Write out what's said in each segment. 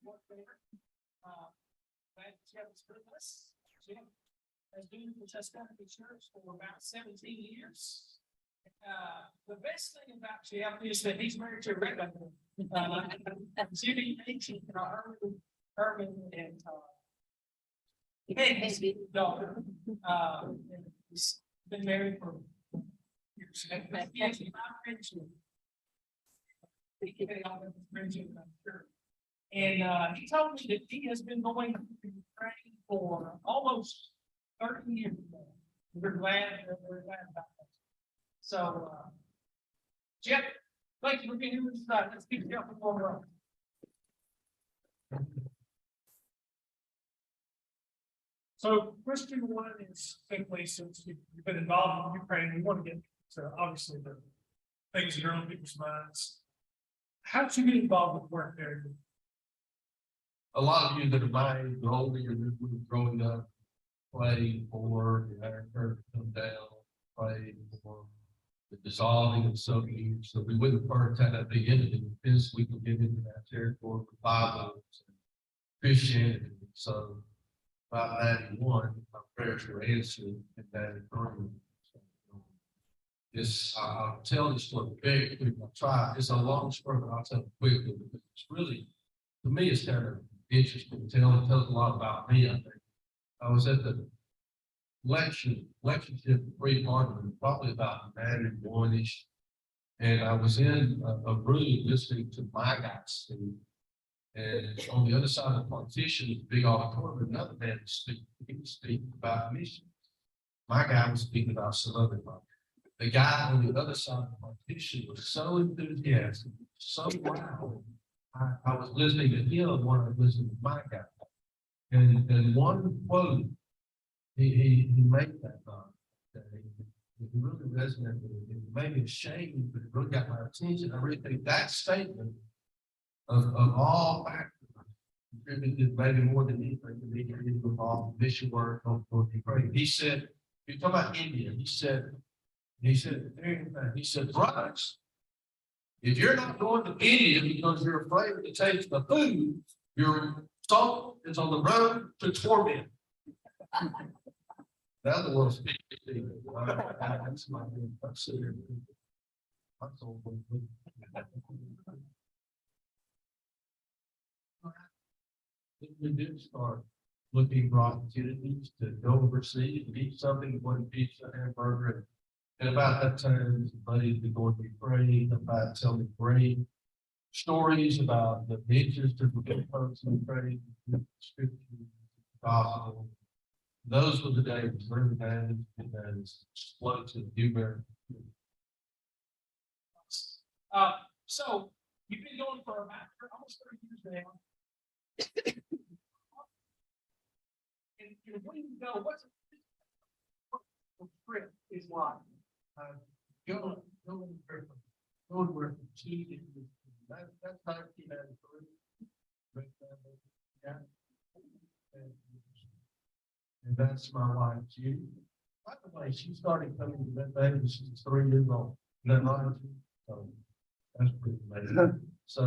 warfare. Glad Jeff is with us. Jeff has been with Tuscaloosa Church for about 17 years. The best thing about Jeff is that he's married to a redhead. Judy, Herman, and his daughter. He's been married for years. And he told me that he has been going to Ukraine for almost 30 years now. We're glad about that. So, Jeff, thank you for being here with us tonight. Let's keep Jeff on the road. So, question one is simply, since you've been involved in Ukraine, we want to get to obviously the things that are on people's minds. How did you get involved with work there? A lot of you that are my age, or older, that were growing up, played for the Iron Curtain come down, played for the dissolving of Soviet Union. So we wouldn't first have that big into this. We could get into that territory for Bibles and Christianity. So about 91, my prayers were answered in 93. I'll tell this story very quickly. I'll try. It's a long story, but I'll tell it quickly because it's really, to me, it's kind of interesting. It tells a lot about me, I think. I was at the lectureship free Parliament, probably about 91-ish. And I was in a room listening to my guy speak. And on the other side of the partition, the big auditorium, another man was speaking. He was speaking about missions. My guy was speaking about some other thing. The guy on the other side of the partition was so enthusiastic, so loud. I was listening to him when I was listening to my guy. And one quote he made that it really resonated with me. It made me ashamed, but it really got my attention. I really think that statement of all factors contributed maybe more than anything to me getting involved in mission work on Ukraine. He said, you talk about India, he said, brothers, if you're not going to India because you're afraid to take the food, your soul is on the road to torment. That's the world speaking. That's my consider. We did start looking for opportunities to go overseas and eat something, one pizza, hamburger, and about that time, somebody had been going to Ukraine, about telling me great stories about the beaches to the folks in Ukraine, scripture, gospel. Those were the days really bad and that is explosive humor. So you've been going for about almost 30 years now. And when you go, what's a trip is like? Going where that's 1993. Yeah. And that's my wife, Judy. By the way, she started coming to that baby. She was 3 years old. Isn't that right? So that's pretty amazing. So,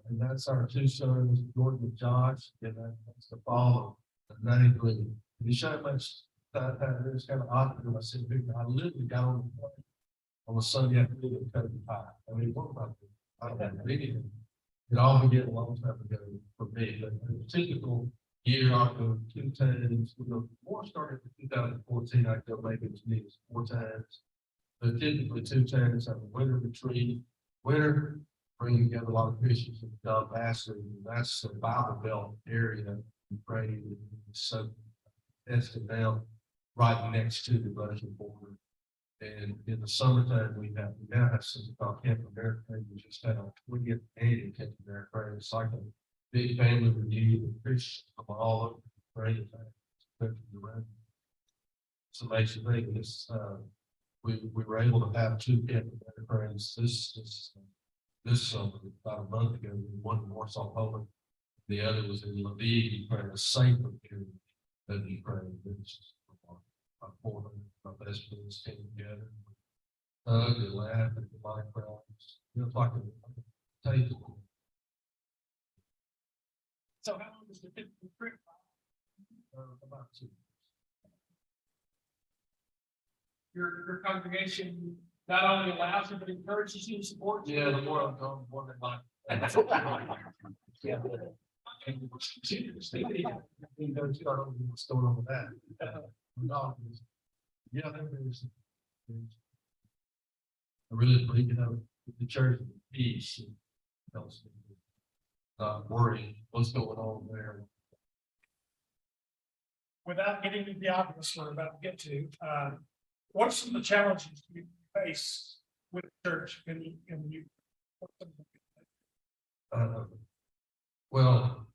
and that's our two sons, Jordan and Josh. And that's the fall of 93. And you show how much that it's kind of odd because I said, I literally got on the plane on a Sunday afternoon and cut the pie. I mean, what about this? I don't have anything. It all began a long time ago for me, but a typical year, I'll go 2 times. More started in 2014, I go maybe as many as 4 times. But typically 2 times on a winter retreat. Winter, bringing together a lot of Christians and Vassar, and that's the Bible Belt area. Ukraine, so that's down right next to the Russian border. And in the summertime, we now have something called Camp America. We just had a 20th annual Camp America. It's like a big family reunion of Christians from all over Ukraine. It's an amazing thing. We were able to have 2 Camp Americans this summer, about a month ago. One in Warsaw, Poland. The other was in Lviv, Ukraine, a safer area of Ukraine. About 400 of my best friends came together. They laughed at the light crowds. It's like a table. So how long is the typical trip? About 2 years. Your congregation not only allows you, but encourages you and supports you? Yeah, the more I'm going, the more they like. Yeah. You go start over what's going on with that. No, yeah, there's. I really believe, the church is peace. And helps me not worry what's going on there. Without getting into the obvious we're about to get to, what are some of the challenges you face with the church in you? Well,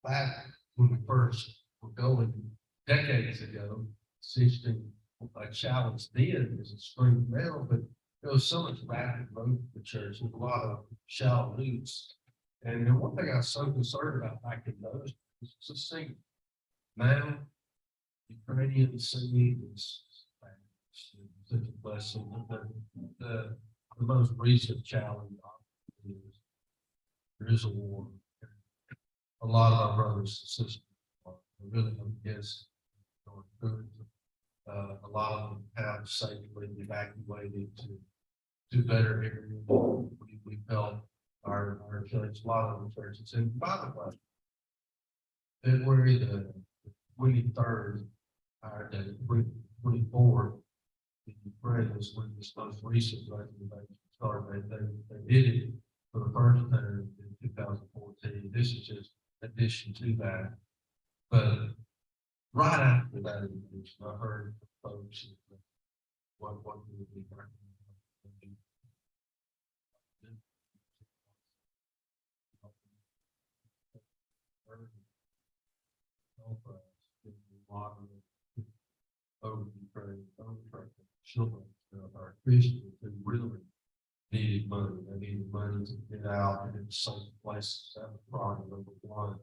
back when we first were going decades ago, 16, a challenge then is a spring metal, but there was so much rapid growth in the church, with a lot of shallow roots. And then one thing I was so concerned about back in those was just seeing now, Ukrainian seed is such a blessing. The most recent challenge is there is a war. A lot of our brothers and sisters are really against North Korea. A lot of them have safely evacuated to better areas. We felt our church, a lot of the churches, and by the way, February the 23rd, our day, 24th, in Ukraine was when this most recent recommendation started. They did it for the first time in 2014. This is just addition to that. But right after that information, I heard from folks what we would be recommending. Over Ukraine, children, our Christians who really needed money. They needed money to get out and in safe places. That was priority number one.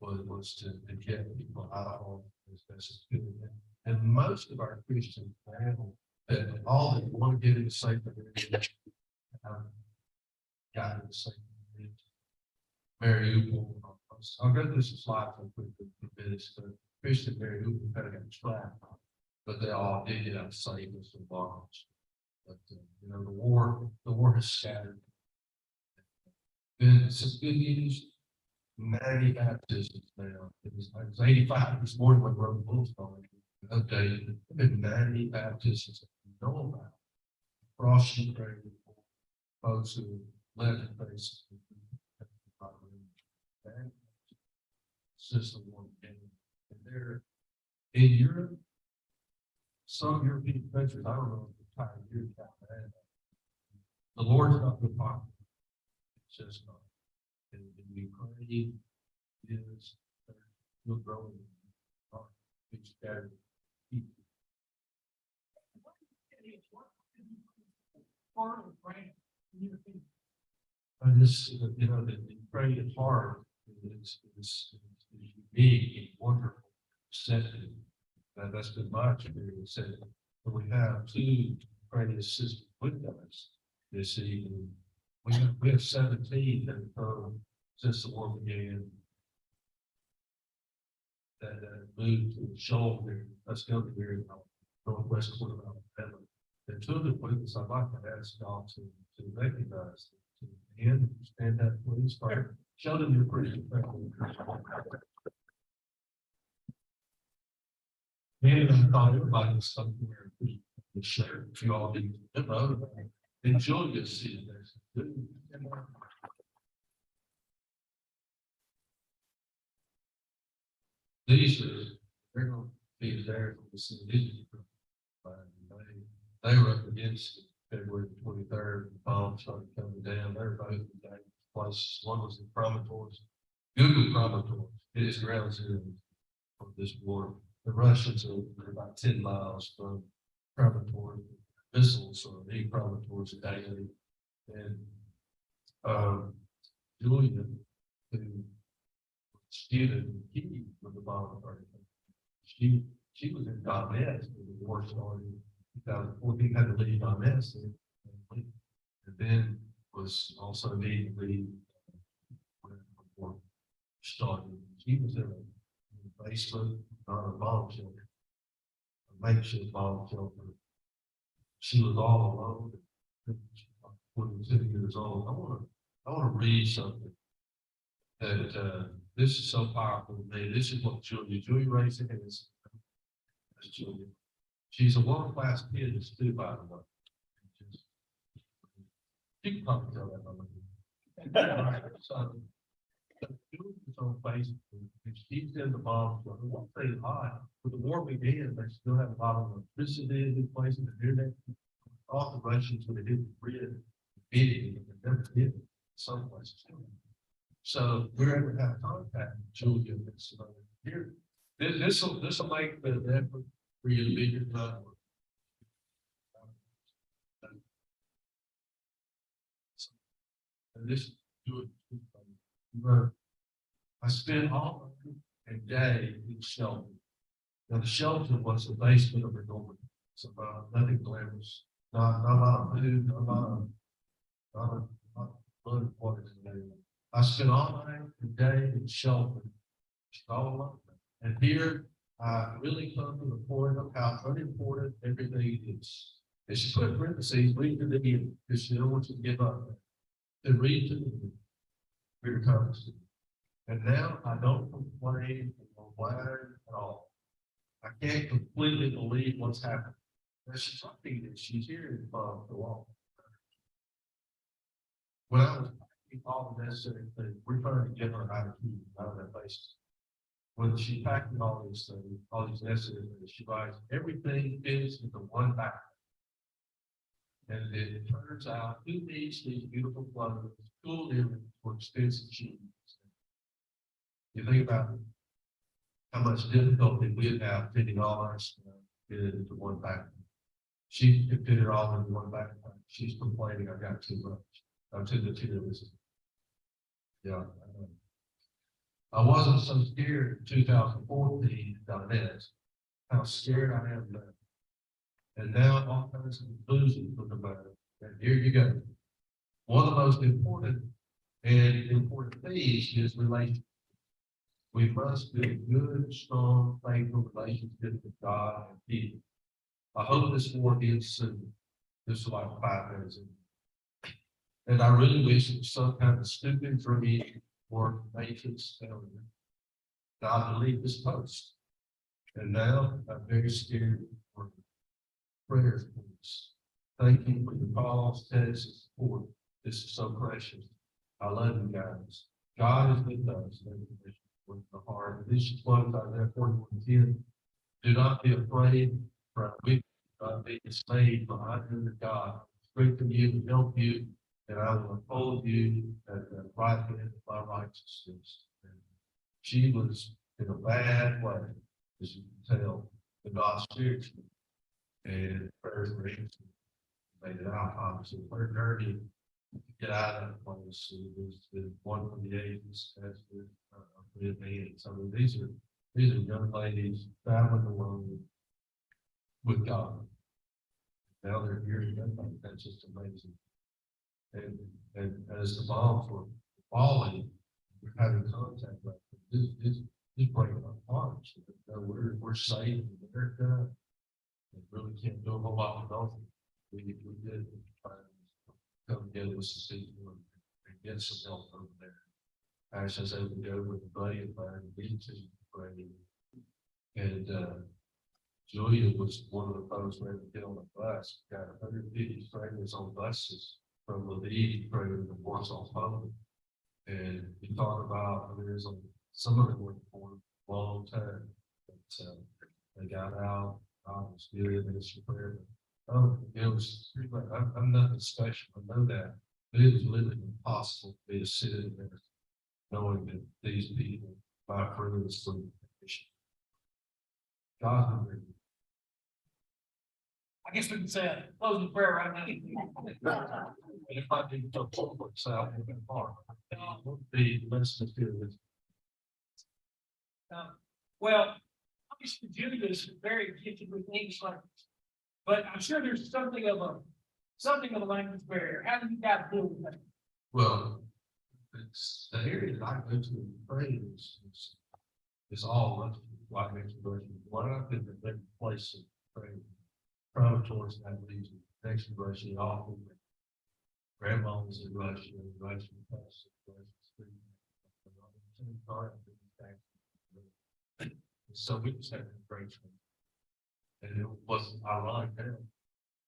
Was to get people out of home as best as good. And most of our Christians now that all they want to get into safe areas have gotten into safe areas. Mariupol. I'll go through some slides real quick for this. The Christian Mariupol kind of got trapped, but they all did get out safe with some bombs. But the war has scattered. Then some good news. 90 baptisms now. It was 85 this morning when Brother Bull's calling. Updated. There been 90 baptisms that we know about. Across Ukraine, folks who left the place. System one and they're in Europe. Some European countries, I don't know if the entire Europe got that. The Lord's not the popular. It's just not. In Ukraine is still growing. It's scattered people. I just, the Ukraine is hard. It's unique and wonderful. Setting. That's been my experience. But we have two Ukrainian sisters with us this evening. We have 17 that have come since the war began. That moved to the shoulder. Let's go to here in northwest corner of Alabama. And two of the witnesses I'd like to ask y'all to recognize and stand up, please. Show them your pretty. And I thought everybody was somewhere to share. You all need to enjoy this season. These are, they're going to be there for the city. They were up against February 23rd, the bombs started coming down. They're both in places. One was in Promontories, Google Promontories. It is ground zero for this war. The Russians are about 10 miles from Promontory. Missiles or any Promontories daily. And Julia, who was a student in Kiev with the bomb, she was in Donetsk when the war started in 2014, had to leave Donetsk and then was also needed to leave started. She was in a basement, not a bomb shelter, a makeshift bomb shelter. She was all alone. 22 years old. I want to read something that this is so powerful to me. This is what Julia raised her hands. That's Julia. She's a world-class pianist too, by the way. You can probably tell that by the way. So, Julia's on Facebook, and she's in the bomb. So one thing odd, with the war began, they still have a lot of electricity in places, the internet. All the Russians would have hit the grid, immediately, but they never did some places. So we're able to have contact with Julia. That's here. This will make the effort for you to be your network. And this is good. I spent all a day in shelter. Now the shelter was the basement of the dorm. So nothing glamorous. Not a lot of food, not a lot of blood water today. I spent all night and day in shelter. All alone. And here I really come to the point of how unimportant everything is. And she put in parentheses, read to the end, because she don't want you to give up. And read to the end. Here comes. And now I don't complain or whine at all. I can't completely believe what's happened. And she's writing this, she's here the wall. When I was packing all the necessary things, we're trying to get her out of that place. When she packed all these things, all these necessary things, she writes, everything fits into one bag. And it turns out, who needs these beautiful clothes, cool living for expensive shoes? You think about how much difficulty we'd have fitting all our stuff into one backpack. She could fit it all into one backpack. She's complaining, I got too much. I'm to the list. Yeah. I wasn't so scared in 2014 about that. How scared I am now. And now all kinds of conclusions from the matter. And here you go. One of the most important things is relationship. We must build good, strong, faithful relationships with God and people. I hope this war ends soon. This is like 5 minutes in. And I really wish it was some kind of stupid dream or matrix failure. God delete this post. And now I'm very scared for prayers, please. Thank you for your calls, texts, and support. This is so precious. I love you guys. God is with us. With the heart. This is what Isaiah 41:10. Do not be afraid, for we not be dismayed, for I am your God. Strengthen you and help you, and I will uphold you at the right hand of my righteousness. And she was in a bad way, as you can tell, but not spiritually. And prayers were answered. Made it out, obviously. Her journey to get out of that place. It was the one from the ages as with me. So these are young ladies traveling alone with God. Now they're here together. That's just amazing. And as the bombs were falling, we're having contact with them. This breaking our hearts. We're safe in America. We really can't do a whole lot without them. We did come together with some people and get some help over there. I was able to go with a buddy of mine into Ukraine. And Julia was one of the folks who had to get on a bus. Got 150 Ukrainians on buses from Lviv, Ukraine, to Warsaw, Poland. And he talked about there's some of them were for a long time. But they got out. God was good in his prayer. It was pretty much, I'm nothing special. I know that. But it was literally impossible for me to sit in there knowing that these people, my friends from the mission. God, I guess we can say a closing prayer right now. if I didn't talk to myself in the park, the listeners to this. Well, obviously Julia is very gifted with English language, but I'm sure there's something of a language barrier. How do you guys deal with that? Well, the area that I go to in Ukraine is all Russian, white mixed Russian. What I've been in different places in Ukraine, probably towards that region, next to Russia, all of them. Grandma's in Russia, Russian person, Russian speaking. So we just had a great time. And it was ironic that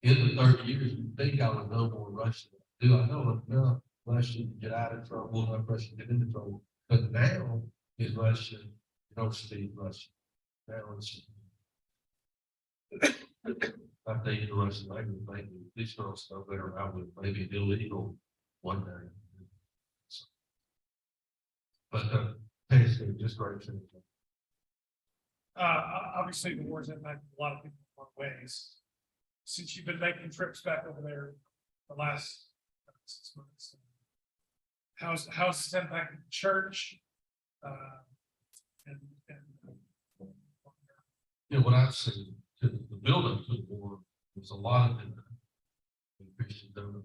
in the 30 years, you think I would know more Russian than I do. I know enough Russian to get out of trouble, enough Russian to get into trouble. But now in Russia, you don't speak Russian. Now it's I think the Russian language, maybe these girls know better. I would maybe illegal one day. So, but basically, just great things. Obviously, the war's impacted a lot of people in a lot of ways. Since you've been making trips back over there the last 6 months, how's this impacted the church? And Yeah, what I've seen to the building to the war was a lot of it. Christian donors,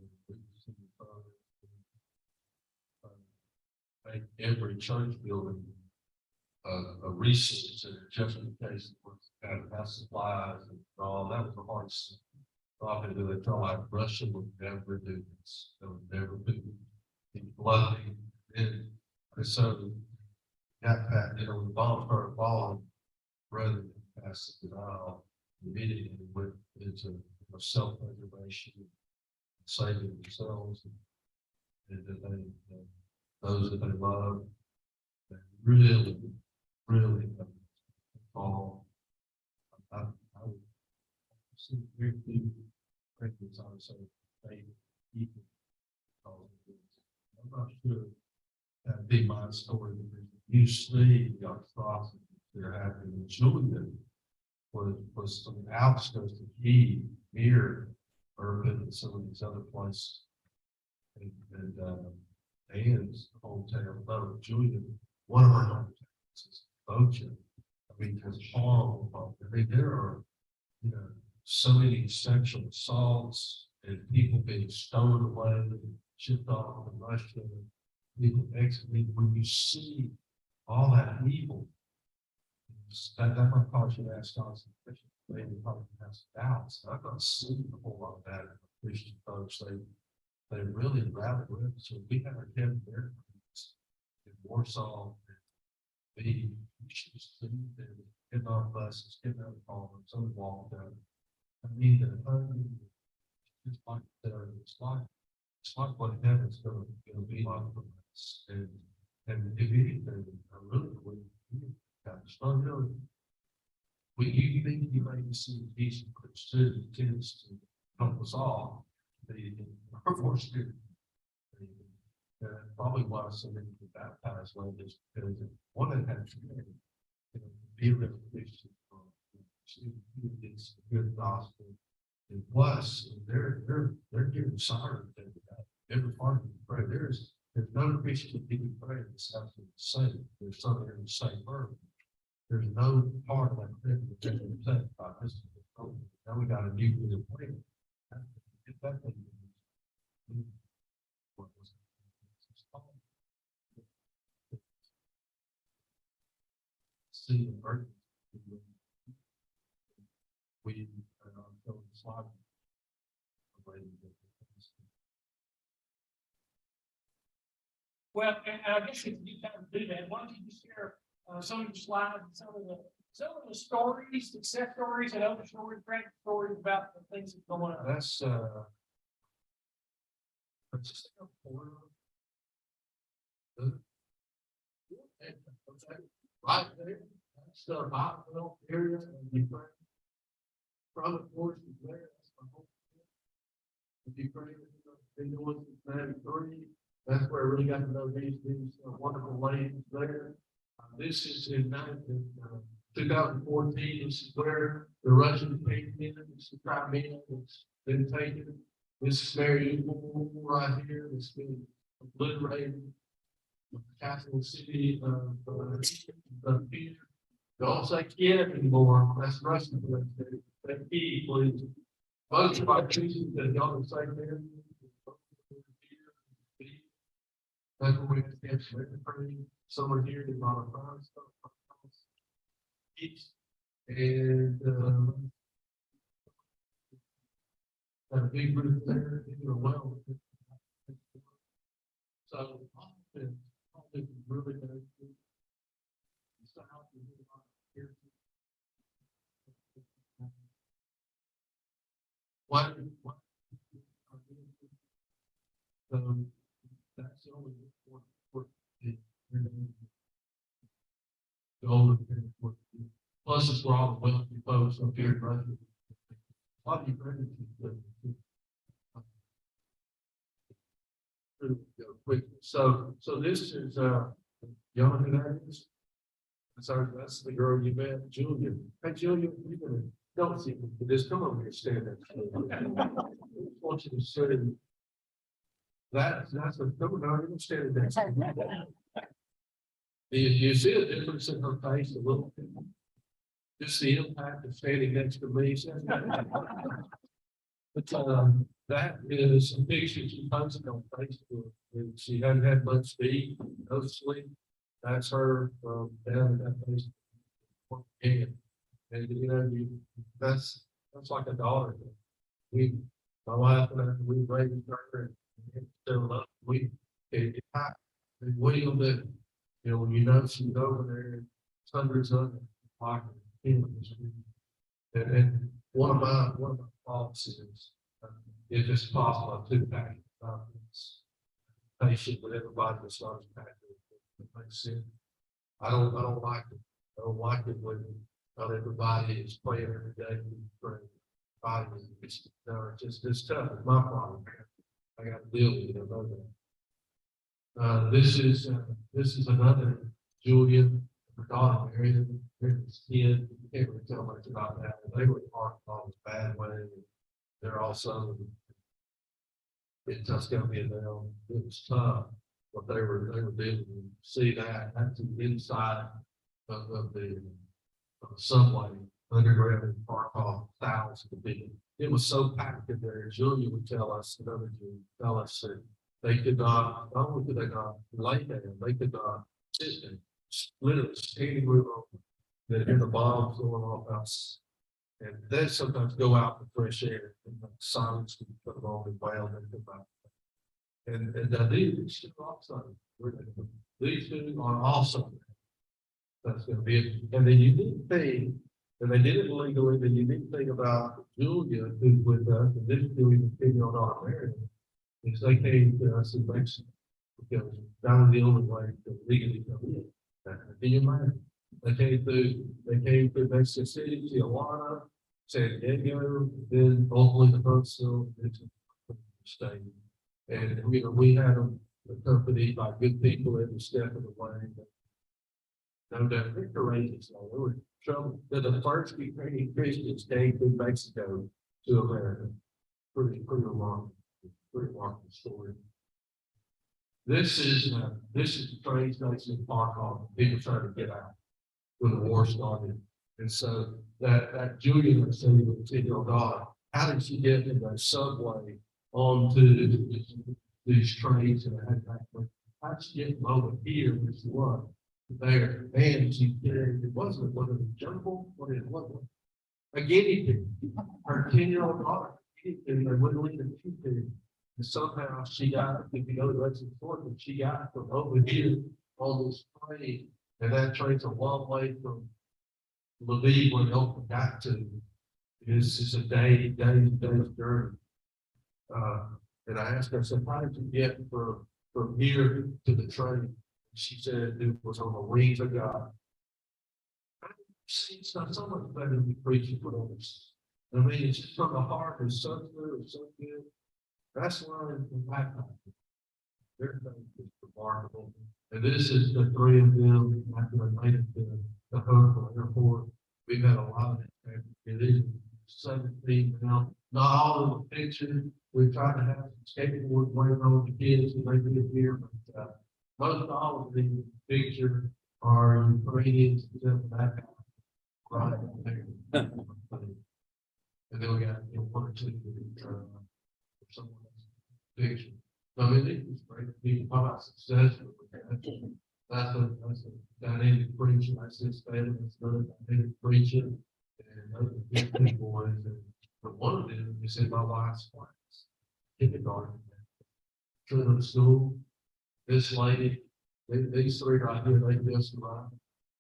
make every church building a resource center just in case it was kind of have supplies and all. That was the hardest thing. They felt like Russia would never do this. They would never do flooding. And so got that, the bomb started falling rather than pass the denial, immediately went into self-preservation, saving themselves and that they, those that they love, they really fall. I would see very few Christians, I would say, they people. I'm not sure that'd be my story. You see the atrocities that are happening in Julia was on the outskirts of Kyiv, near Urban and some of these other places. Dan's hometown, though, Julia, one of our hometowns is Bocha. I mean, because horrible. I mean, there are, so many sexual assaults and people being stolen away, shipped off to Russia, people exiting. When you see all that evil, that might cause you to ask God some questions. Maybe probably has doubts. I've not seen a whole lot of that in Christian folks. They really rallied with. So we have our Kevin there in Warsaw. We should just see them getting on buses, getting out of the hall, and some walked out. I mean, it's like what heaven's going to be like for us. And if anything, I really believe you think you may see a decent Christian tends to help us all. The Force Spirit. Probably why so many get baptized like this, because one of them had to be a revelation. It's a good gospel. And plus, they're getting sorry every part of the prayer. There's no Christian people praying that's absolutely the same. There's something in the same word. There's no part of that prayer that doesn't say about this. Now we got a new way of praying. Get that thing. What was it? See the burden. We are on the slide. well, and I guess if you kind of do that, why don't you just share some of your slides, and some of the stories, success stories, and other stories, great stories about the things that go on. That's right there. That's the Bible area in Ukraine. From the force is there. That's my whole thing. Ukraine been doing since '93. That's where I really got to know these wonderful ladies there. This is in 2014. This is where the Russians came in. This is Crimea that's been taken. This is Mariupol right here. It's been obliterated. The capital city of Peter. Don't say Kiev anymore. That's Russian. Say Kiev, please. Most of our pieces that y'all can say there. That's where we have to have summer here in Montana. And, got a big group there, they do well. So, I've been really good. So how can we do a lot here? What? That's the only for the older for plus it's where all the wealthy folks up here, right? A lot of you ready to quick. So this is y'all know who that is? That's the girl you met, Julia. Hey Julia, you gonna don't see me, just come over here, stand there. I want you to say that's a come on, you stand there. You see a difference in her face a little bit? Just the impact of standing next to me. But that is a picture she posted on Facebook. And she hadn't had much to eat, no sleep. That's her down in that place. And you know, that's like a daughter. My wife and I, we raised her and still love. We William that, you know, when you know she's over there, hundreds of them, like, and one of my thoughts is, if it's possible, I took back patient with everybody that starts back. It makes sense. I don't like it. I don't like it when not everybody is playing every day. It's just tough. It's my problem. I got to deal with it. I know that. This is another Julian, her daughter Marion, his kid. You can't really tell much about that. They were part of a bad way. They're also in Tuscany now. It was tough, but they were dealing with. See that's the inside of the subway underground in Park Hall, thousands of people. It was so packed in there. Julia would tell us, another Julia would tell us that they could not only could they not lay down, they could not sit there, literally standing room open, that hear the bombs going off outside. And they sometimes go out in fresh air and the silence can come on and wail and come back. And these two also, these two are also. That's going to be it. And the unique thing, and they did it legally, the unique thing about Julia, who's with us, and this Julia is figuring on our American, is they came to us in Mexico because that was the only way to legally come in. Can you imagine? They came through Mexico City, Tijuana, San Diego, then ultimately the Huntsville state. And you know, we had them accompanied by good people every step of the way. No doubt, they're courageous. They were trouble. They're the first Ukrainian Christians came to Mexico to America. Pretty remarkable story. This is the train station in Park Hall. People trying to get out when the war started. And so that Julia was saying with the 10-year-old daughter, how did she get in the subway onto these trains and how did she get over here, which was there? Man, she carried, it wasn't a jungle, what it was a guinea pig. Her 10-year-old daughter, they wouldn't leave the guinea pig. And somehow she got, if you go to Lexington, and she got from over here on this train, and that train's a long way from Lviv where Elton got to. It's a day's journey. And I asked her, I said, how did you get from here to the train? She said it was on the wings of God. It's not so much better than preaching for others. I mean, it's just from the heart. It's so good. It's so good. That's why in my their faith is remarkable. And this is the three of them after they made it to the Huntsville airport. We've had a lot of it. It is 17 now. Not all of the pictures. We tried to have skateboard waiting on the kids and they get here, but most all of the pictures are Ukrainians back right there. And then we got one or two someone else's picture. I mean, it was great, people talk about success. That's a dynamic preacher, that's his family, that's another dynamic preacher. And those are good people, boys, and but one of them is in my wife's class, kindergarten. Children school, this lady, these three right here, they just survive.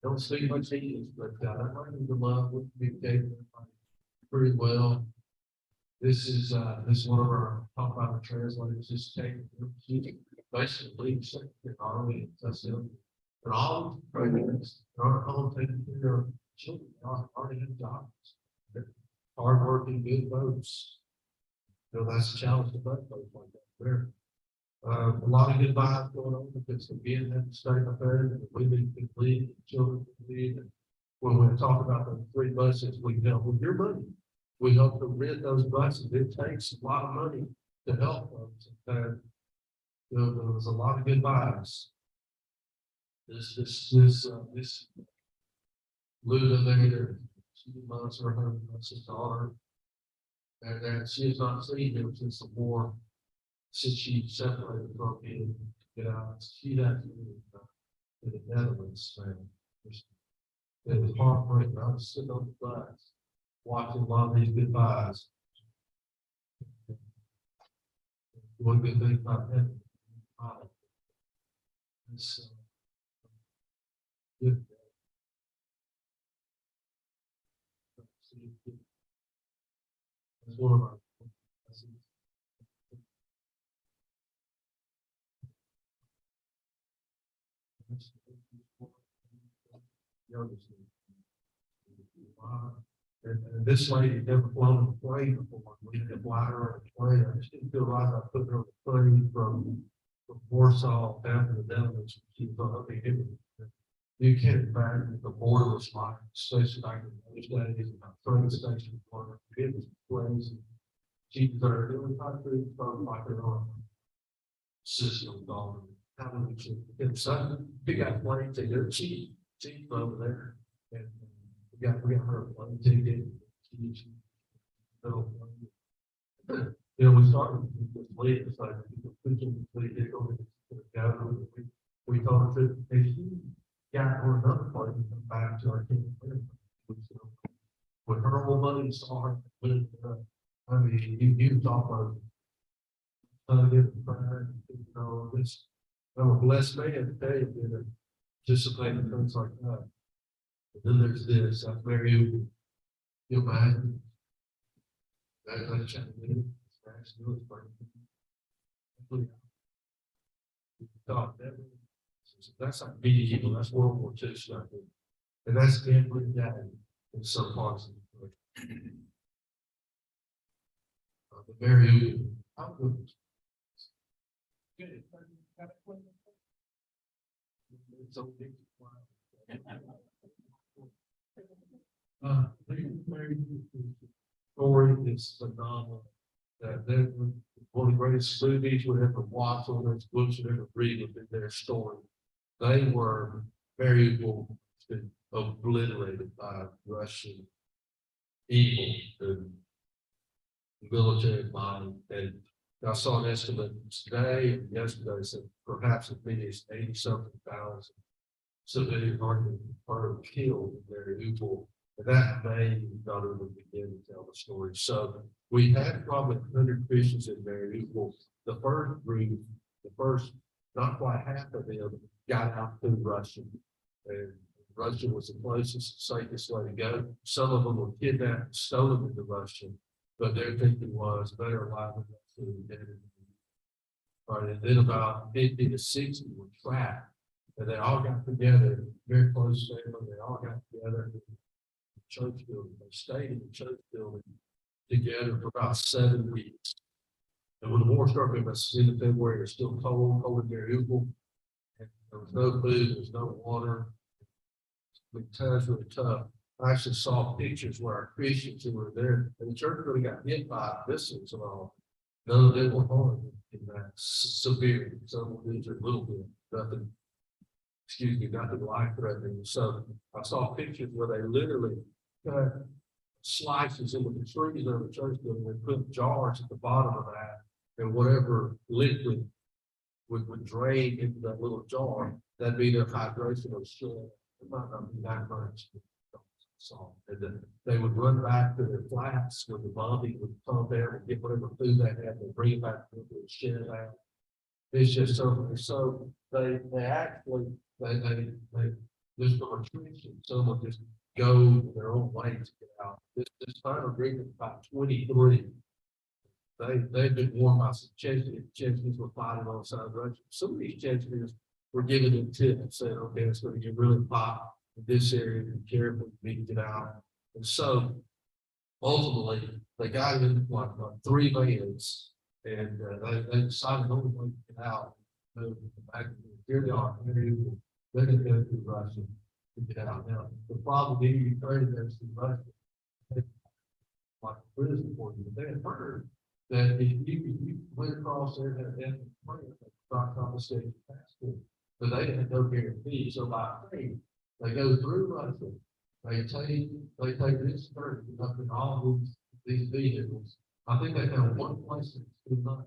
Don't speak much English, but I learned to love, we communicate with everybody pretty well. This is one of our top five translators, this taking, she basically leads the army, that's them. And all the programs, are home taking care of children, already have jobs. They're hardworking, good folks. You know, that's a challenge to both folks like that there. A lot of good vibes going on because again, that state up there, and we need to lead, children can lead. And when we talk about the 3 buses, we help with your money. We help to rent those buses. It takes a lot of money to help folks. And there was a lot of good vibes. This Luda there, she loves her husband, that's his daughter. And she has not seen him since the war, since she separated from him. You know, she actually in the Netherlands, man. It was heartbreaking. I was sitting on the bus, watching a lot of these goodbyes. One good thing about him, it's good. That's one of our. And this lady never flown a plane before. We had to fly her on a plane. I just didn't feel right about putting her on a plane from Warsaw down to the Netherlands. She thought, okay, you can't imagine the border was like, especially back in those days, about train station border. It was crazy. She was there doing country from like her own system going. How do we get some big got planes and they're cheap over there. And we got her a plane ticket. You know, we started with this lady, it's like we thought that if she got on another plane and come back to our team, with her whole money, saw her, I mean, you talk about you know, this, I'm a blessed man to tell you that participate in things like that. And then there's this, I'm very, you imagine that Chinese, that's like medieval, that's World War II stuff. And that's every day in some parts of the country. The very, it's so big. Story is phenomenal. They're one of the greatest movies we ever watched, one of those books you ever read within their story. They were very obliterated by Russian evil and military mind. And I saw an estimate today and yesterday said perhaps as many as 80-something thousand civilians are killed in their evil. And that may not even begin to tell the story. So we had probably 100 Christians in there equal. The first group, not quite half of them got out through Russia. And Russia was the closest, safest way to go. Some of them were kidnapped and stolen into Russia, but their thinking was better alive than dead. Right, and then about 50 to 60 were trapped. And they all got together, very close family, they all got together. Church building. They stayed in the church building together for about 7 weeks. And when the war started, about the end of February, it was still cold in their Ugal. And there was no food, there was no water. The times were tough. I actually saw pictures where our Christians who were there, and the church really got hit by missiles and all. None of them were harmed in that severe. Some were injured a little bit, nothing life threatening. So I saw pictures where they literally cut slices into the trees of the church building and put jars at the bottom of that, and whatever liquid would drain into that little jar. That'd be their hydration of soil. It might not be that much. So, and then they would run back to their flats where the bobby would come there and get whatever food they had and bring it back to the shed out. It's just so they actually, they just from attrition, some will just go their own way to get out. This final agreement about 23. They've been warned by some Chechens were fighting on the side of the road. Some of these Chechens were giving them tips and saying, okay, it's going to get really hot in this area, be careful, you need to get out. And so ultimately, they got in like 3 vans and they decided only way to get out. Back here they are, they're going to go through Russia to get out. Now, the problem in Ukraine goes through Russia, like prison for you, but they had heard that if you went across there and start confiscating passport, but they had no guarantee. So by faith, they go through Russia, they take this turn up in all these vehicles. I think they found one place that's not.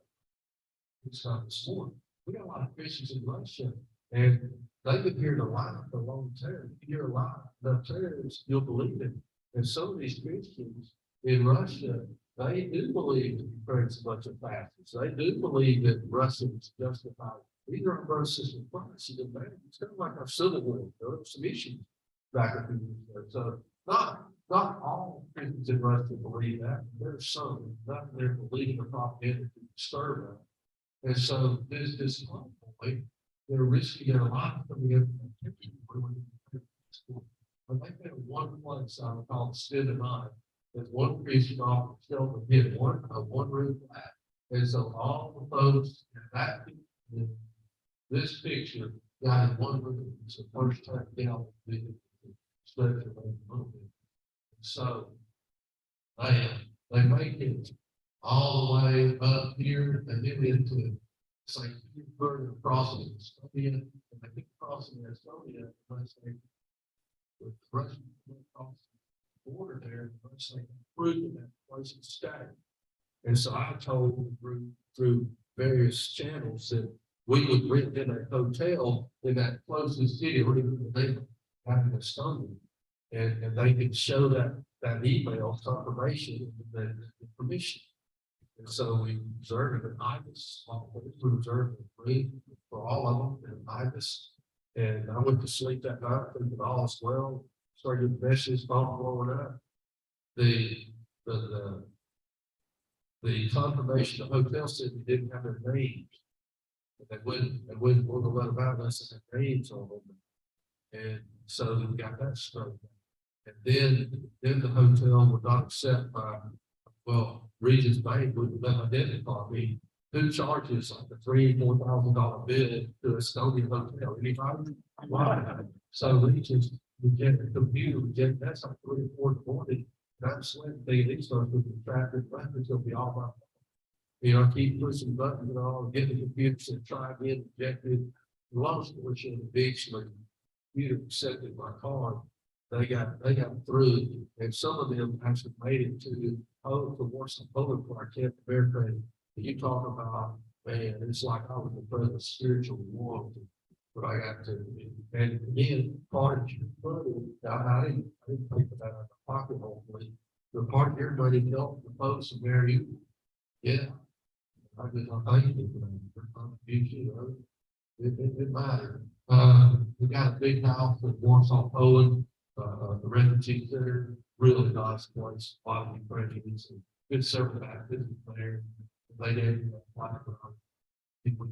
It's not this morning. We got a lot of Christians in Russia, and they could hear the lie for a long time. You hear a lie, the terrorists, you'll believe it. And some of these Christians in Russia, they do believe that Ukraine's a bunch of fascists. They do believe that Russia is justified. These are our brothers and sisters in Christ. It's kind of like our civil war. There were some issues back a few years ago. So not all Christians in Russia believe that. There's some, not they're believing the propaganda to disturb them. And so there's this point, they're risking their life coming in from the kitchen. But they found one place I would call Stand of Mind. There's one Christian officer shelter hit one room flat. And so all the folks in that this picture got in one room. It's the first time down the structure. So they make it all the way up here and then into it. It's like further crossing Estonia, and I think crossing Estonia, unless they with Russian across the border there, unless they prove that place is static. And so I told them through various channels that we would rent in a hotel in that closest city, or even they having Estonia, and they could show that email confirmation and the permission. And so we observed an IBIS, we observed a free for all of them, and IBIS. And I went to sleep that night, thinking all is well, started getting messages blowing up. The confirmation, the hotel said they didn't have their names. They wouldn't want to let about us and their names on them. And so we got that straight. And then the hotel would not accept Regent's Bank wouldn't let identify me. Who charges like a $3,000-$4,000 bill to a Estonian hotel? Anybody? Wow. So Regent's reject the computer, reject that's like 3 or 4 in the morning. And I'm sweating these folks with the traffic records will be all my fault. You know, keep pushing buttons and all, get the computer to try again, rejected. Long story short, eventually computer accepted my card. They got through, and some of them actually made it to Warsaw, Poland, where I kept the bear credit. You talk about, man, it's like I was a brother spiritual royalty, but I got to, and again, part of your money, I didn't pay for that out of my pocket, hopefully. The part of your money helped the folks and marry you. Yeah. I thank you for that. For contribution, it mattered. We got a big house in Warsaw, Poland. The refugee center, really nice place, a lot of Ukrainians and good service activities there. They did like people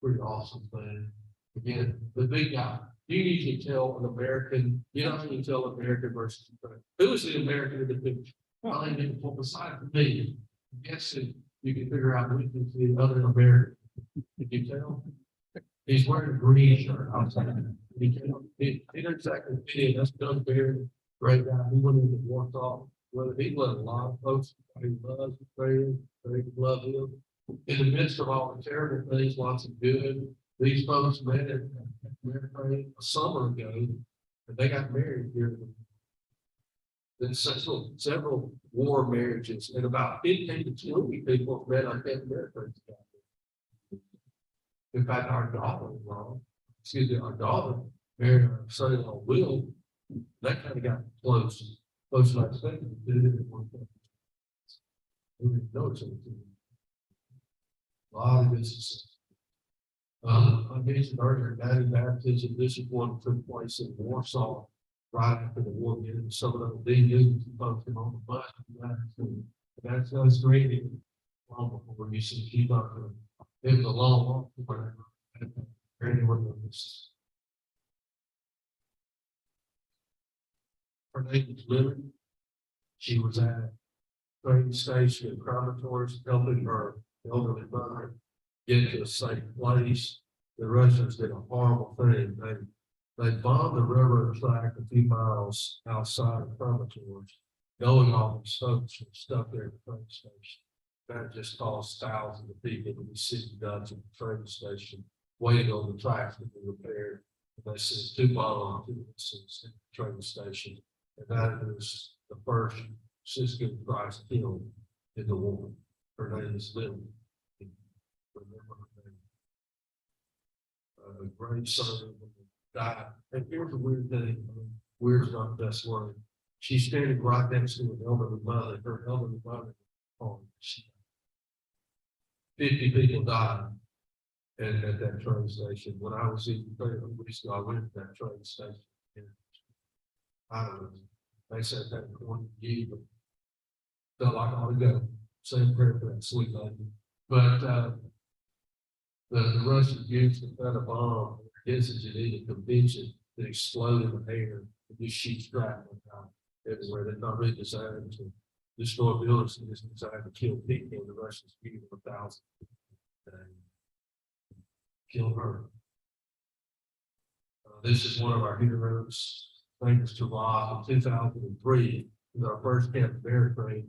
pretty awesome thing. Again, the big guy. You usually tell an American, you know how you tell American versus Ukraine. Who is the American in the picture? Well, they didn't pull beside me. Guessing you can figure out which is the other American. Can you tell? He's wearing a green shirt. I was like, he didn't exactly fit in. That's Doug Beard, great guy. He went in and walked off. Well, he let a lot of folks he loves Ukraine, they love him. In the midst of all the terrible things, lots of good. These folks met at Ukraine a summer ago, and they got married here. Then several war marriages, and about 15 to 20 people met on that marriage. In fact, our daughter married our son-in-law Will, that kind of got close, like I said, we did it at one point. We didn't know each other. A lot of businesses. I mentioned earlier, Daddy baptism, this is one that took place in Warsaw right after the war ended. Some of the big news folks came on the bus. That's us great. Long before you see keep up. It was a long walk. Her name was Lily. She was at a train station in Kramatorsk helping her elderly mother get to a safe place. The Russians did a horrible thing. They bombed the railroad track a few miles outside of Kramatorsk, knowing all these folks were stuck there at the train station. That just caused thousands of people to be sitting down at the train station, waiting on the tracks to be repaired. And they sent 2 bombs to the train station. And that was the first Cisco Christ killed in the war. Her name is Lily. Remember her name. A great son died. And here's a weird thing. Weird's not the best word. She's standing right next to an elderly mother. Her elderly mother. 50 people died at that train station. When I was in Louisville, I went to that train station. And I don't know. They said that one year, but felt like I ought to go. Same prayer for that sweet lady. But the Russians used to put a bomb against it in a convention that exploded in the air. These sheets traveling out everywhere. They're not really designed to destroy buildings. It's designed to kill people. The Russians used 1,000 and kill her. This is one of our heroes. Thanks to Rob in 2003, was our first Camp Bear Parade.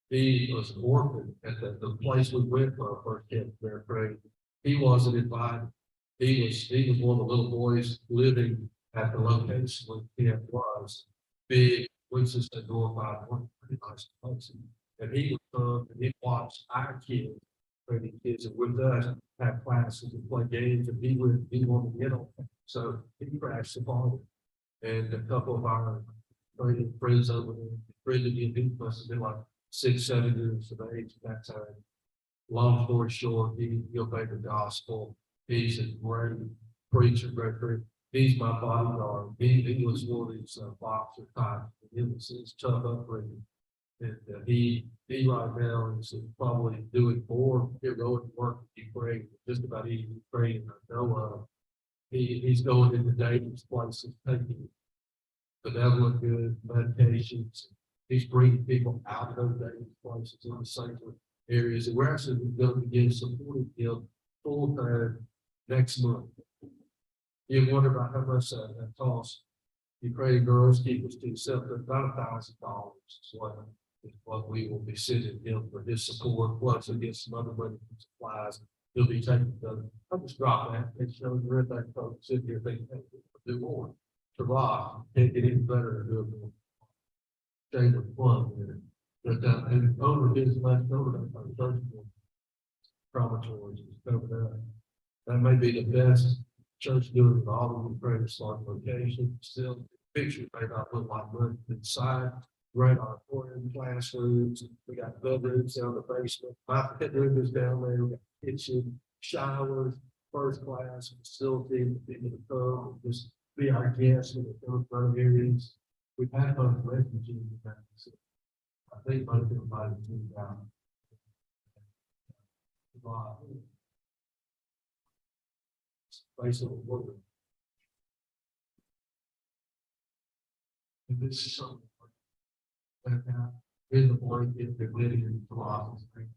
He was an orphan at the place we went for our first Camp Bear Parade. He wasn't invited. He was one of the little boys living at the location where the camp was. Big, which is a door by one pretty nice place. And he would come and he watched our kids, training kids, and with us have classes and play games, and he wanted to get on. So he crashed the party. And a couple of our friends over there, friendly he must have been like 6, 7 years of age at that time. Long story short, he obeyed the gospel. He's a great preacher, great. He's my bodyguard. He was one of these boxer types. He was tough upbringing. And he right now is probably doing more heroic work in Ukraine, just about any Ukraine I know of. He's going into dangerous places, taking benevolent good medications. He's bringing people out of those dangerous places into safer areas. And we're actually going to begin supporting him full time next month. You wonder about how much that costs. Ukrainian girls keep us to themselves. About $1,000 is what we will be sending him for his support. Plus, he'll get some other money from supplies. He'll be taking the. I'll just drop that. It shows the red back folks sitting here thinking, hey, we'll do more. To rock, can't get any better than doing more. Chamber of fun there. But and over his left over that first one, promontories over there. That may be the best church doing it all of the greatest like location. Still, pictures may not look like much inside. Great auditorium, classrooms. We got bedrooms down the basement. My bedroom is down there. We got kitchen, showers, first class facility. People to come and just be our guests in the front areas. We've had both refugees in that. So I think both everybody moved out. Basically, and this is something that now in the blanket, they're living in philosophy,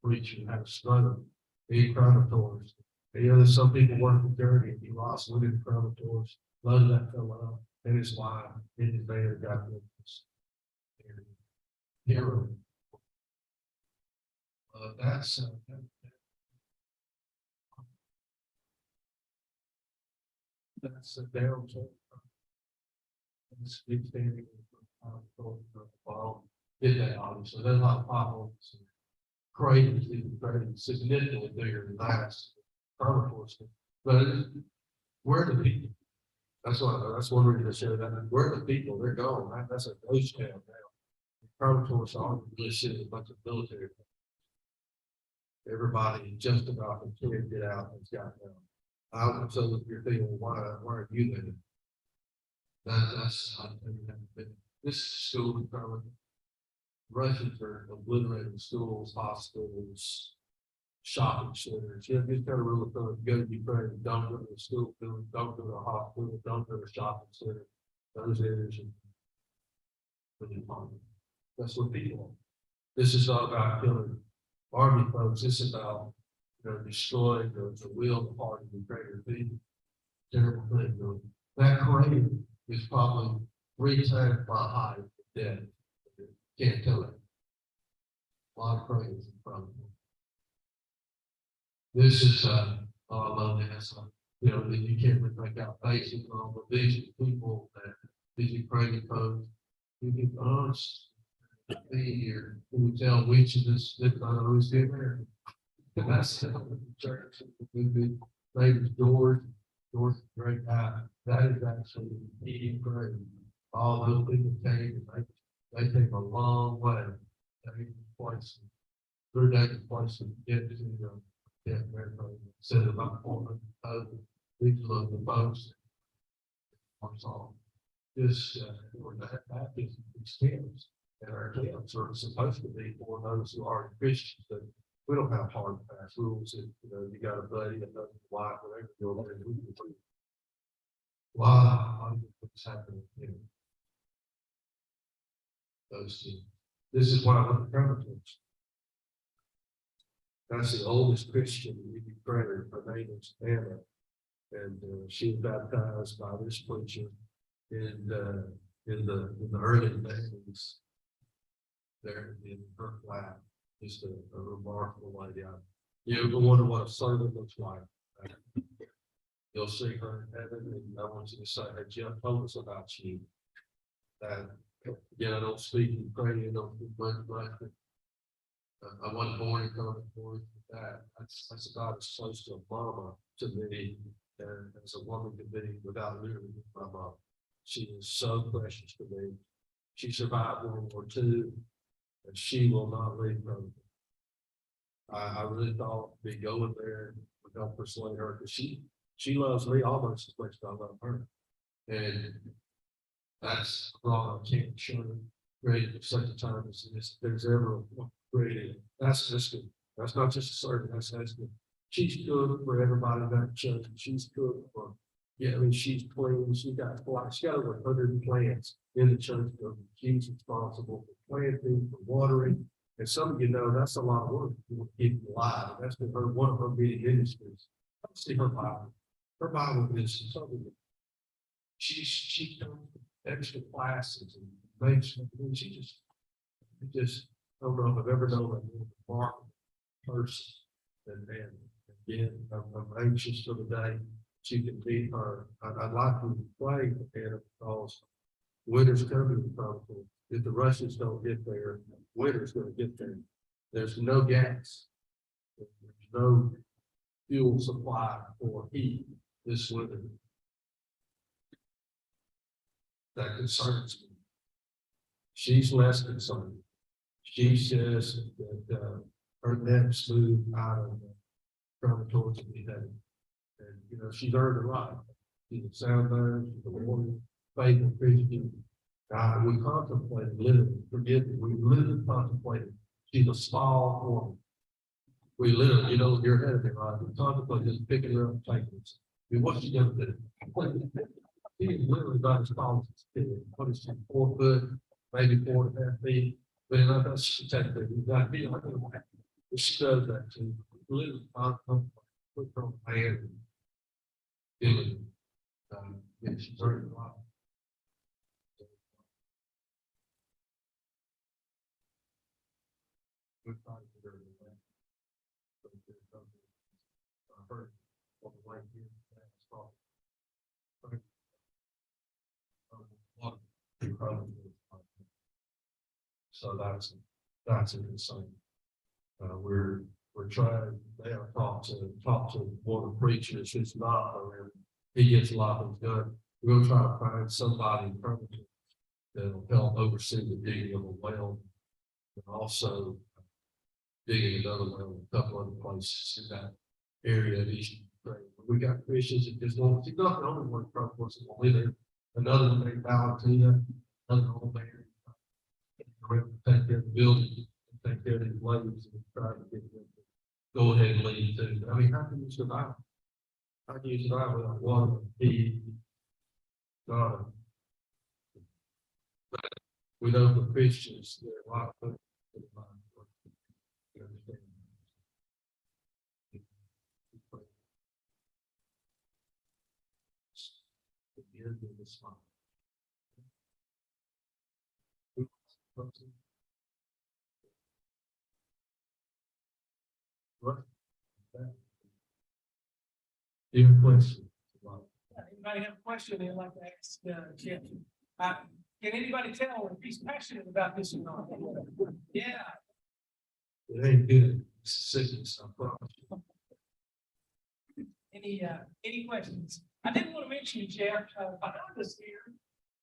preaching, have struggled, being chronotours. You know, some people work the journey, he lost one of the chronotours, loved that fellow and his wife, and his man got with us. Hero. That's a downturn. It's big standing did that obviously. There's a lot of potholes. Craters, even significantly bigger than last. Crime enforcement, but where are the people? That's one reason I said that, where are the people? They're gone, that's a ghost town now. Crime enforcement, all really shit is a bunch of military. Everybody just about can get out and got down. So if you're thinking, why are you there? That's, I think, this school is probably rushing for obliterating schools, hospitals, shopping centers. You know, just kind of rule of thumb, go to Ukraine, don't go to the school, don't go to a hospital, don't go to a shopping center. Those areas. That's what people are. This is not about killing army folks. This is about, destroying the will, the heart of the greater people. Terrible thing. That crater is probably 3 times my height of death. Can't tell it. A lot of craters in front of me. This is, I love this. That you can't really make out faces on, but these are people that these Ukrainian folks, you can honest be here. You can tell which of this that I know is the American. And that's the church. David George, great guy. That is actually eating great. All those people came and they came a long way. They place 3 days place to get to said about 400 these are the folks. This that is experience. And our camps are supposed to be for those who are Christians, but we don't have hard and fast rules. If you got a buddy that doesn't like whatever you're going to do. Wow, what's happening here? Those two. This is why I love the Primitive. That's the oldest Christian in Ukraine. Her name is Anna, and she was baptized by this preacher in the early days. There in her flat, just a remarkable lady. You ever wonder what a servant looks like? You'll see her in heaven, and I want you to say, "Hey, Jeff told us about you." That I don't speak Ukrainian, don't speak much. I wasn't born in coming forth with that. That's about as close to a mama to me as a woman can be without literally my mom. She is so precious to me. She survived World War II, and she will not leave from me. I really thought be going there and help persuade her because she loves me almost as much as I love her. And that's wrong. I can't show great at such a time as this. There's ever created. That's good. That's not just a servant, that's good. She's good for everybody in that church. She's good for, she's clean. She got over 100 plants in the church. She's responsible for planting, for watering. And some of that's a lot of work to keep it alive. That's been one of her big industries. I see her Bible. Her Bible is something. She comes to extra classes and makes. She just I don't know if I've ever known a remarkable person. And again, I'm anxious for the day she can meet her. I'd like to play with Hannah because winter's coming. Probably if the Russians don't get there, winter's going to get there. There's no gas. There's no fuel supply for heat this winter. That concerns me. She's less concerned. She says that her next move out of from towards me headed. And she's earned a lot. She's a sound man, she's a woman, faithful Christian. We contemplated literally, forgive me, we literally contemplated. She's a small woman. We literally, you're ahead of me, right? We contemplated just picking her up and taking it. What's she gonna do? She's literally about as tall as this kid. What is she, 4 foot, maybe 4.5 feet? But I thought she should take it. She does that too. Literally, put her on the hand. She's earned a lot. Good fight for her. I heard on the way here. So that's a concern. We're we're trying, they have talked to one of the preachers who's not around. He gets a lot of things done. We're gonna try to find somebody permanent that'll help oversee the digging of a well. And also digging another well in a couple other places in that area of Eastern Ukraine. We got Christians that just want, he's not the only one from us that will live there. Another one named Valentina, another old man. Take care of the building, take care of the ladies and try to get them to go ahead and leave too. I mean, how can you survive? How can you survive without water, heat, God? But we know for Christians, there are a lot of things. You understand? The end of this month. What? You have a question? Anybody have a question they'd like to ask, Jeff? Can anybody tell if he's passionate about this or not? Yeah. It ain't good. It's a sickness, I promise you. Any questions? I didn't want to mention, Jeff, behind us here,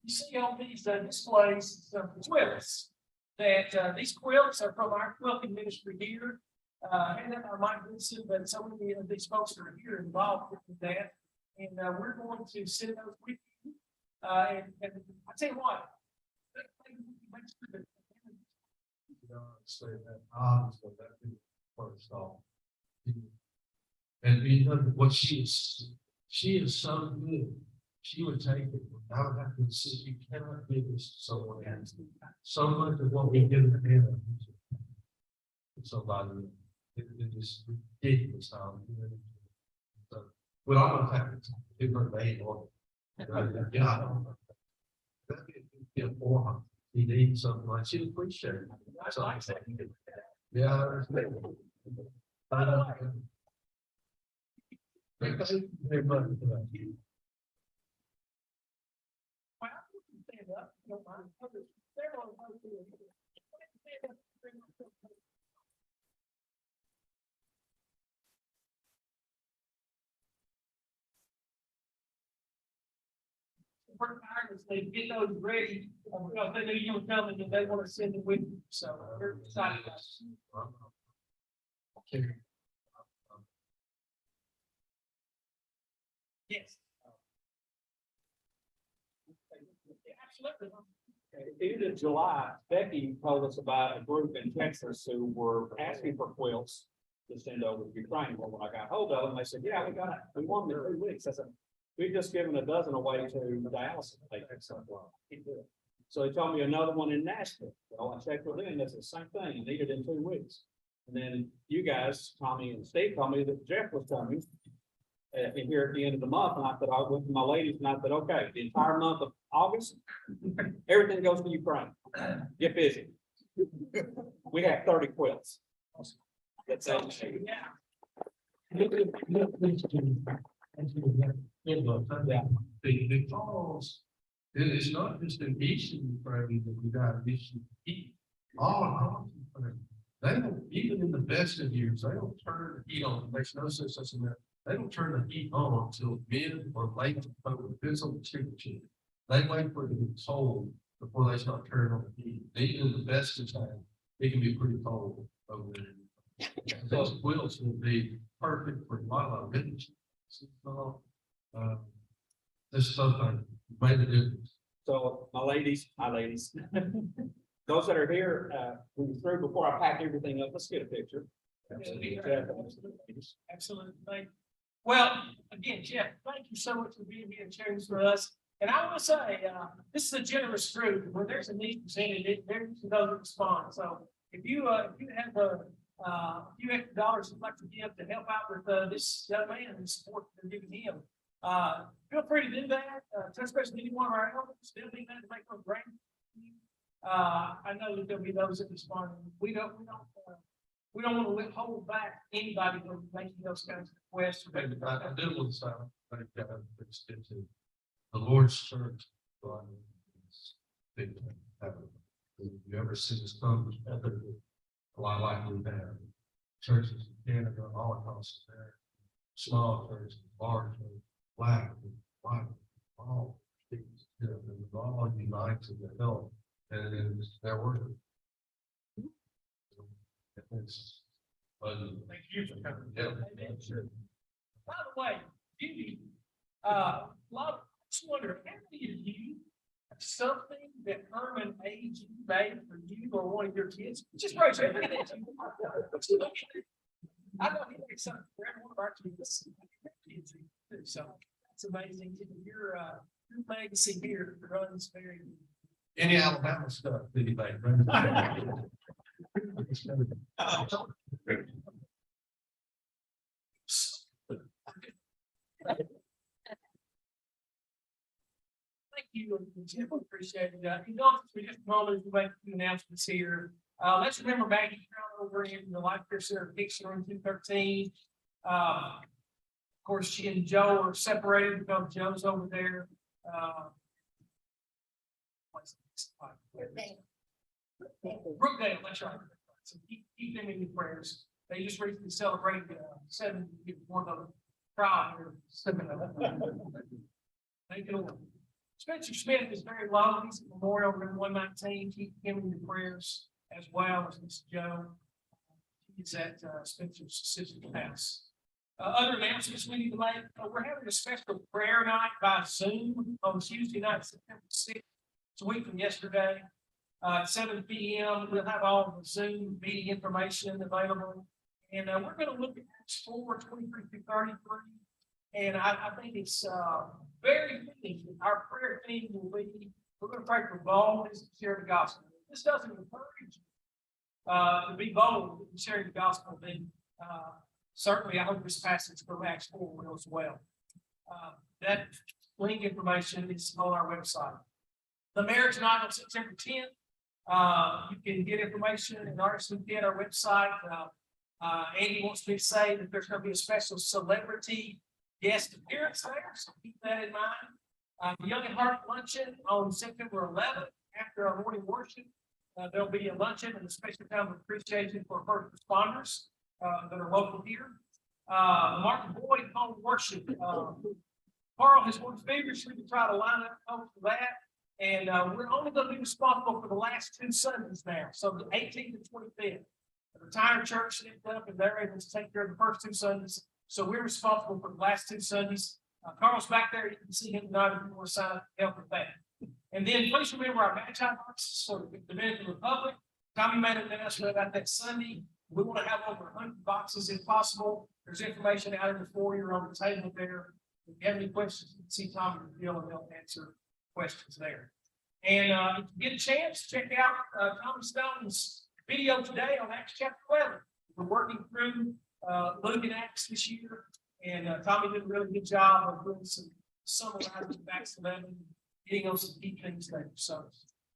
you see on these displays, some quilts. That these quilts are from our quilting ministry here. And then our Mike Woodson, but so many of these folks are here involved with that. And we're going to send those with you. And I tell you what. You know, say that obviously that be first off. And you know what she is so good. She would take it. I would have to say you cannot give this to someone else. So much of what we give to them to somebody. It is ridiculous how we do it. So we'll almost have to give her a name on it. Yeah. That'd be a 400. He needs something like she'd appreciate it. That's all I say. Yeah, I understand. Thank you very much for that. Well, stand up, if you don't mind. Several of us here. Stand up. Work tirelessly to get those ready, because they knew you were coming and they want to send them with you, so we're excited about it. Okay. Yes. Absolutely. End of July, Becky told us about a group in Texas who were asking for quilts to send over to Ukraine. Well, when I got hold of them, they said, yeah, we want them in 3 weeks. I said, we've just given a dozen away to Dallas. So they told me another one in Nashville. Well, I checked with them, that's the same thing, needed in 2 weeks. And then you guys, Tommy and Steve, told me that Jeff was coming in here at the end of the month. And I said, I went to my ladies and I said, okay, the entire month of August, everything goes to Ukraine. Get busy. We have 30 quilts. That's it. Yeah. Because it's not just in Eastern Ukraine that we got issues. All across Ukraine. They don't, even in the best of years, they don't turn the heat on. It makes no sense. They don't turn the heat on until mid or late October. Depends on the temperature. They wait for it to get cold before they start turning on the heat. Even in the best of time, it can be pretty cold over there. Those quilts will be perfect for a lot of vintage. This is something made a difference. So my ladies, those that are here, we were through before I pack everything up. Let's get a picture. Absolutely. Well, again, Jeff, thank you so much for being here and sharing this with us. And I want to say, this is a generous group. When there's a need presented, there's those that respond. So if you have a few extra dollars you'd like to give to help out with this young man and the support they're giving him, feel free to do that. Touch base with any one of our elders. They'll be there to make them great. I know that there'll be those that respond. We don't want to withhold back anybody from making those kinds of requests. I do want to say, the Lord's church. Big time. If you ever see this conference, a lot like we have. churches in Canada, all across there. Small churches, large, black, white, all things, you know, they're all united to help, and it's their work. It's, Thank you for coming. yeah. Amen. Sure. By the way, Judy, a lot of, I just wonder, how many of you have something that Herman age made for you or one of your kids? Just raise your hand. I know he makes something for every one of our kids. So it's amazing. Your legacy here runs very. Any Alabama stuff, did he make? Right? Thank you, Jim. Appreciate it. You know, for just a moment, we make a few announcements here. Let's remember back over in the Life Care Center picture in 213. Of course, she and Joe are separated because Joe's over there. Brookdale, that's right. So keep them in your prayers. They just recently celebrated 7 years before the trial here. Thank you, Lord. Spencer Smith is very low. He's at Memorial Room 119. Keep him in your prayers as well as Mr. Joe. He's at Spencer's sister's house. Other announcements we need to make. We're having a special prayer night by Zoom on Tuesday night, September 6th. It's a week from yesterday. 7 p.m. We'll have all the Zoom meeting information available. And we're going to look at Acts 4:23-33. And I think it's very fitting. Our prayer theme will be, we're going to pray for boldness to share the gospel. This doesn't encourage you to be bold in sharing the gospel. Then certainly I hope this passage from Acts 4 will as well. That link information is on our website. The marriage night on September 10th. You can get information and RSVP at our website. Andy wants me to say that there's going to be a special celebrity guest appearance there, so keep that in mind. The Young at Heart luncheon on September 11th after our morning worship. There'll be a luncheon and a special time of appreciation for first responders that are local here. Martin Boyd home worship. Carl has worked vigorously to try to line up folks for that. And we're only going to be responsible for the last 2 Sundays now. So the 18th and 25th. The retired church stepped up and they're able to take care of the first 2 Sundays. So we're responsible for the last 2 Sundays. Carl's back there. You can see him tonight if you want to sign up to help with that. And then please remember our match boxes for the Dominican Republic. Tommy made an announcement about that Sunday. We want to have over 100 boxes if possible. There's information out in the foyer on the table there. If you have any questions, you can see Tommy and Bill and they'll answer questions there. And if you get a chance, check out Tommy Stone's video today on Acts chapter 11. We're working through Luke and Acts this year, and Tommy did a really good job of doing some summarizing of Acts 11, getting on some key things there. So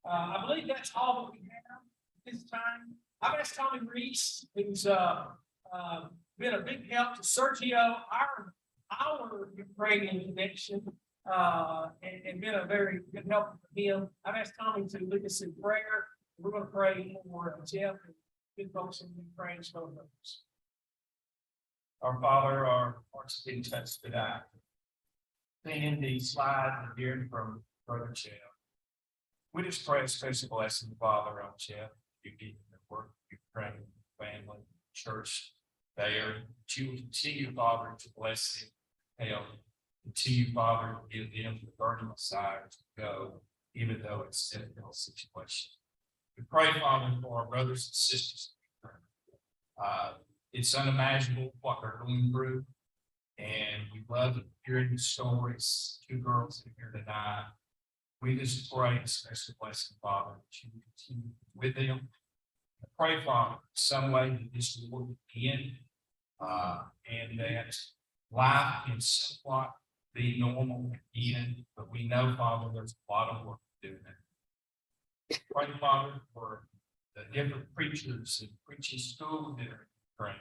I believe that's all that we have at this time. I've asked Tommy Reese, who's been a big help to Sergio, our Ukrainian connection, and been a very good help for him. I've asked Tommy to lead us in prayer. We're going to pray for Jeff and good folks in Ukraine. Our Father, our hearts have been touched today. Seeing these slides and hearing from Brother Jeff. We just pray a special blessing, Father, on Jeff. You give him the work, you pray, family, church there. That you will continue, Father, to bless him, help. Continue, Father, to give them the burning desire to go, even though it's a difficult situation. We pray, Father, for our brothers and sisters. It's unimaginable what they're going through. And we love hearing the stories. 2 girls in here tonight. We just pray a special blessing, Father, that you continue with them. I pray, Father, some way that this will begin, and that life can somewhat be normal again. But we know, Father, there's a lot of work to do there. Pray, Father, for the different preachers and preaching schools that are praying.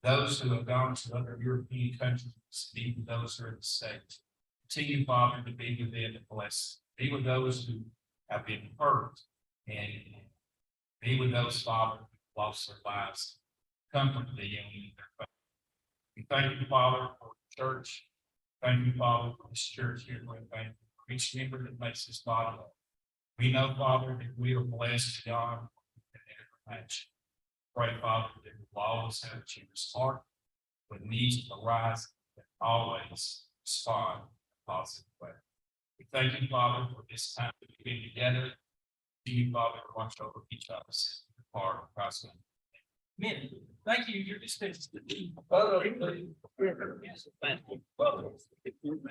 Those who have gone to other European countries, even those who are in the States. Continue, Father, to be with them and bless. Be with those who have been hurt, and be with those, Father, who lost their lives comfort them in their faith. We thank you, Father, for the church. Thank you, Father, for this church here. We thank you for each member that makes this body up. We know, Father, that we are blessed beyond what we can ever imagine. Pray, Father, that we will always have a generous heart when needs arise, and always respond in a positive way. We thank you, Father, for this time that we've been together. You, Father, watch over each of us as part of Christ's name. Amen. Thank you. You're dismissed. Oh, Yes, thank you. Well,